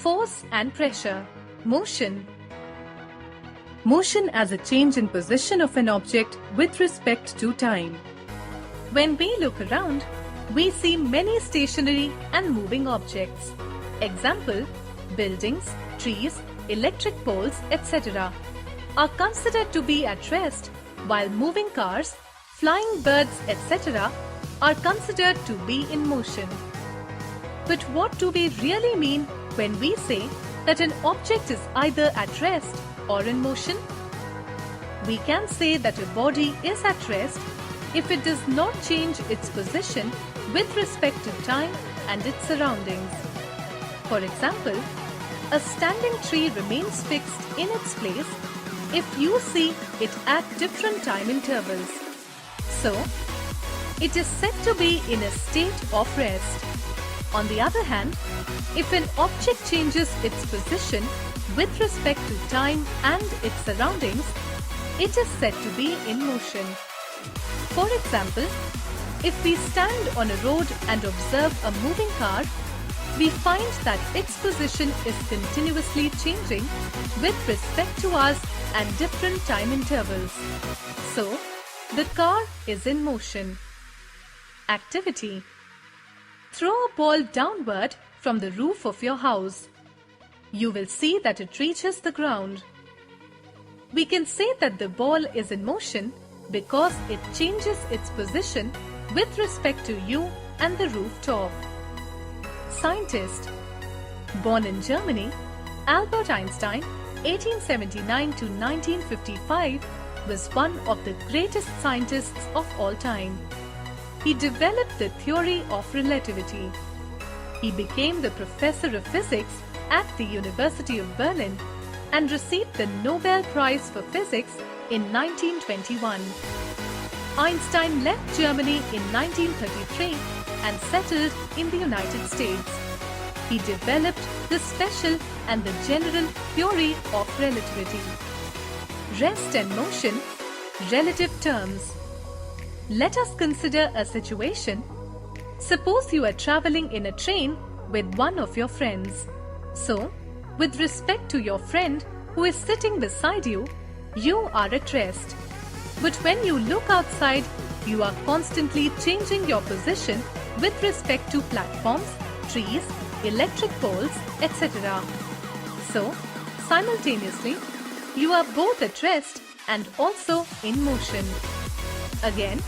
Force and pressure. Motion. Motion as a change in position of an object with respect to time. When we look around, we see many stationary and moving objects. Example, buildings, trees, electric poles, etc. are considered to be at rest, while moving cars, flying birds, etc. are considered to be in motion. But what do we really mean when we say that an object is either at rest or in motion? We can say that a body is at rest if it does not change its position with respect to time and its surroundings. For example, a standing tree remains fixed in its place if you see it at different time intervals. So, it is said to be in a state of rest. On the other hand, if an object changes its position with respect to time and its surroundings, it is said to be in motion. For example, if we stand on a road and observe a moving car, we find that its position is continuously changing with respect to us and different time intervals. So, the car is in motion. Activity. Throw a ball downward from the roof of your house. You will see that it reaches the ground. We can say that the ball is in motion because it changes its position with respect to you and the rooftop. Scientist. Born in Germany, Albert Einstein, 1879 to 1955, was one of the greatest scientists of all time. He developed the theory of relativity. He became the professor of physics at the University of Berlin and received the Nobel Prize for Physics in 1921. Einstein left Germany in 1933 and settled in the United States. He developed the special and the general theory of relativity. Rest and motion, relative terms. Let us consider a situation. Suppose you are traveling in a train with one of your friends. So, with respect to your friend who is sitting beside you, you are at rest. But when you look outside, you are constantly changing your position with respect to platforms, trees, electric poles, etc. So, simultaneously, you are both at rest and also in motion. Again,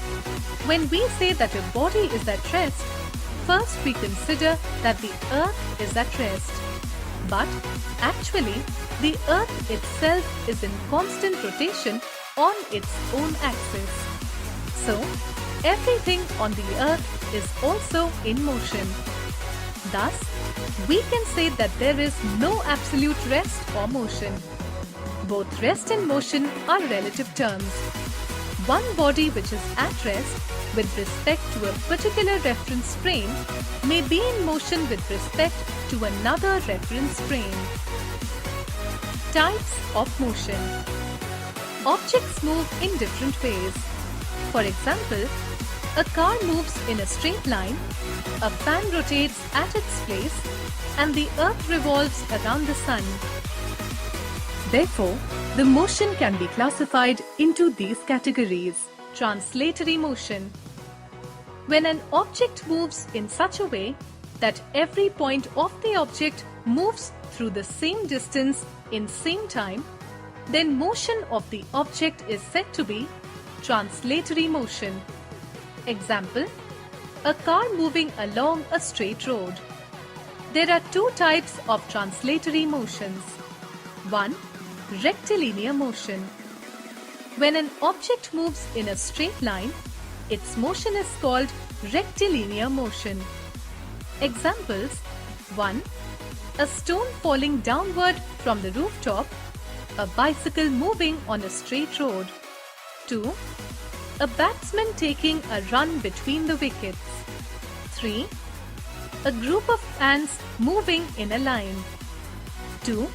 when we say that a body is at rest, first we consider that the earth is at rest. But actually, the earth itself is in constant rotation on its own axis. So, everything on the earth is also in motion. Thus, we can say that there is no absolute rest or motion. Both rest and motion are relative terms. One body which is at rest with respect to a particular reference frame may be in motion with respect to another reference frame. Types of motion. Objects move in different ways. For example, a car moves in a straight line, a fan rotates at its place, and the earth revolves around the sun. Therefore, the motion can be classified into these categories. Translatory motion. When an object moves in such a way that every point of the object moves through the same distance in same time, then motion of the object is said to be translatory motion. Example, a car moving along a straight road. There are two types of translatory motions. One, rectilinear motion. When an object moves in a straight line, its motion is called rectilinear motion. Examples: 1. A stone falling downward from the rooftop. A bicycle moving on a straight road. 2. A batsman taking a run between the wickets. 3. A group of ants moving in a line. 2.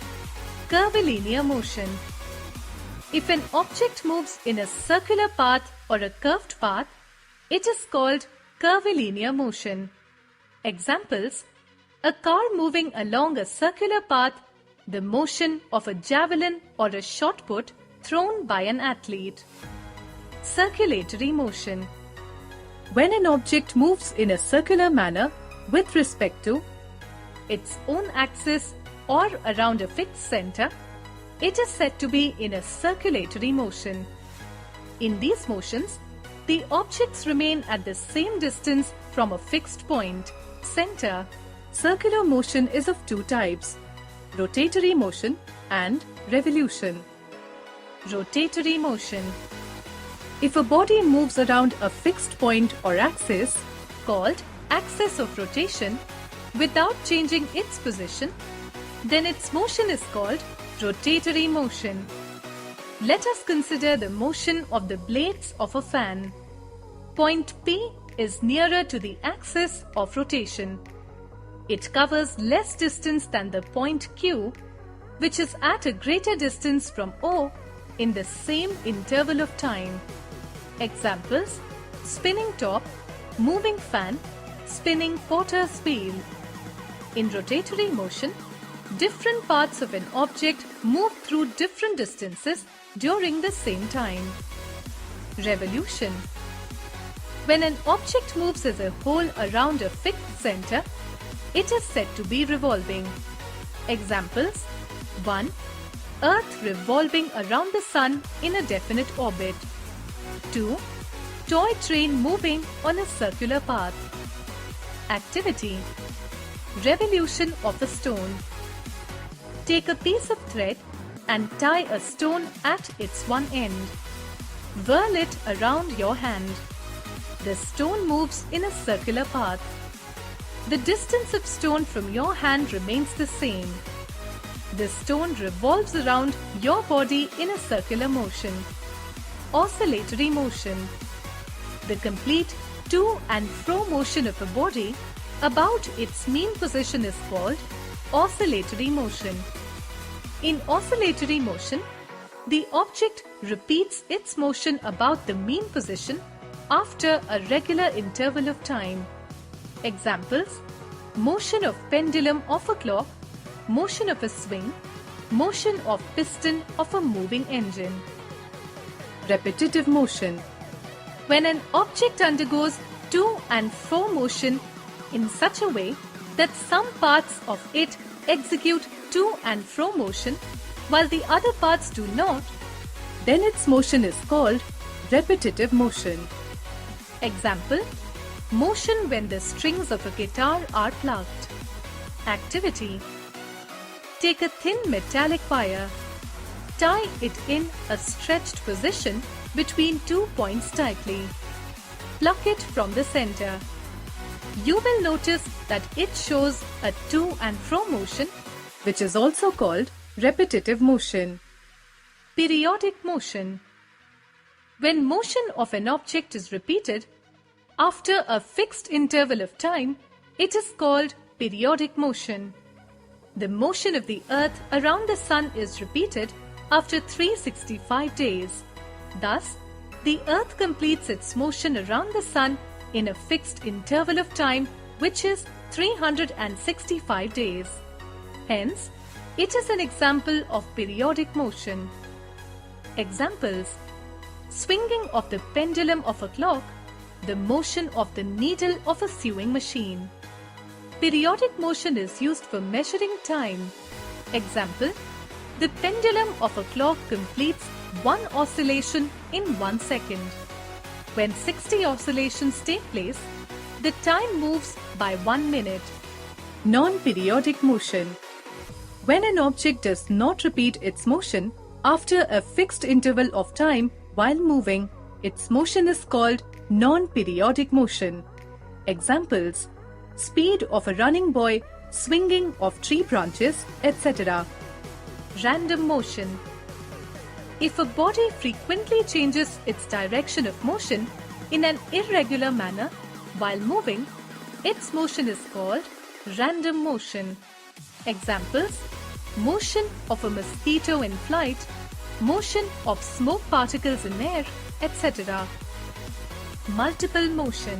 Curvilinear motion. If an object moves in a circular path or a curved path, it is called curvilinear motion. Examples: a car moving along a circular path, the motion of a javelin or a shot put thrown by an athlete. Circulatory motion. When an object moves in a circular manner with respect to its own axis or around a fixed center, it is said to be in a circulatory motion. In these motions, the objects remain at the same distance from a fixed point, center. Circular motion is of two types: rotatory motion and revolution. Rotatory motion. If a body moves around a fixed point or axis, called axis of rotation, without changing its position, then its motion is called rotatory motion. Let us consider the motion of the blades of a fan. Point P is nearer to the axis of rotation. It covers less distance than the point Q, which is at a greater distance from O in the same interval of time. Examples: spinning top, moving fan, spinning potter's wheel. In rotatory motion, different parts of an object move through different distances during the same time. Revolution. When an object moves as a whole around a fixed center, it is said to be revolving. Examples: 1. Earth revolving around the Sun in a definite orbit. 2. Toy train moving on a circular path. Activity: revolution of a stone. Take a piece of thread and tie a stone at its one end. Whirl it around your hand. The stone moves in a circular path. The distance of stone from your hand remains the same. The stone revolves around your body in a circular motion. Oscillatory motion. The complete to and fro motion of a body about its mean position is called oscillatory motion. In oscillatory motion, the object repeats its motion about the mean position after a regular interval of time. Examples: motion of pendulum of a clock, motion of a swing, motion of piston of a moving engine. Repetitive motion. When an object undergoes to and fro motion in such a way that some parts of it execute to and fro motion while the other parts do not, then its motion is called repetitive motion. Example: motion when the strings of a guitar are plucked. Activity: take a thin metallic wire. Tie it in a stretched position between 2 points tightly. Pluck it from the center. You will notice that it shows a to and fro motion, which is also called repetitive motion. Periodic motion. When motion of an object is repeated after a fixed interval of time, it is called periodic motion. The motion of the Earth around the Sun is repeated after 365 days. Thus, the Earth completes its motion around the Sun in a fixed interval of time, which is 365 days. Hence, it is an example of periodic motion. Examples: swinging of the pendulum of a clock, the motion of the needle of a sewing machine. Periodic motion is used for measuring time. Example: the pendulum of a clock completes one oscillation in 1 second. When 60 oscillations take place, the time moves by 1 minute. Non-periodic motion. When an object does not repeat its motion after a fixed interval of time while moving, its motion is called non-periodic motion. Examples: speed of a running boy, swinging of tree branches, etc. Random motion. If a body frequently changes its direction of motion in an irregular manner while moving, its motion is called random motion. Examples: motion of a mosquito in flight, motion of smoke particles in air, etc. Multiple motion.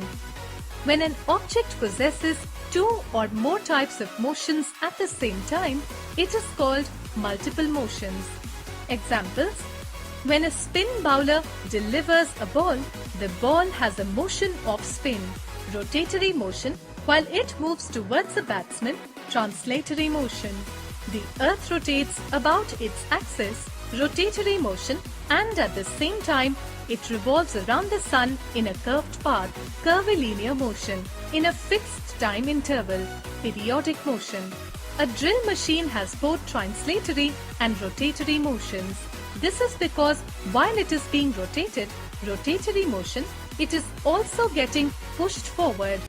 When an object possesses two or more types of motions at the same time, it is called multiple motions. Examples: when a spin bowler delivers a ball, the ball has a motion of spin, rotatory motion, while it moves towards the batsman, translatory motion. The earth rotates about its axis, rotatory motion, and at the same time, it revolves around the sun in a curved path, curvilinear motion, in a fixed time interval, periodic motion. A drill machine has both translatory and rotatory motions. This is because while it is being rotated, rotatory motion, it is also getting pushed forward,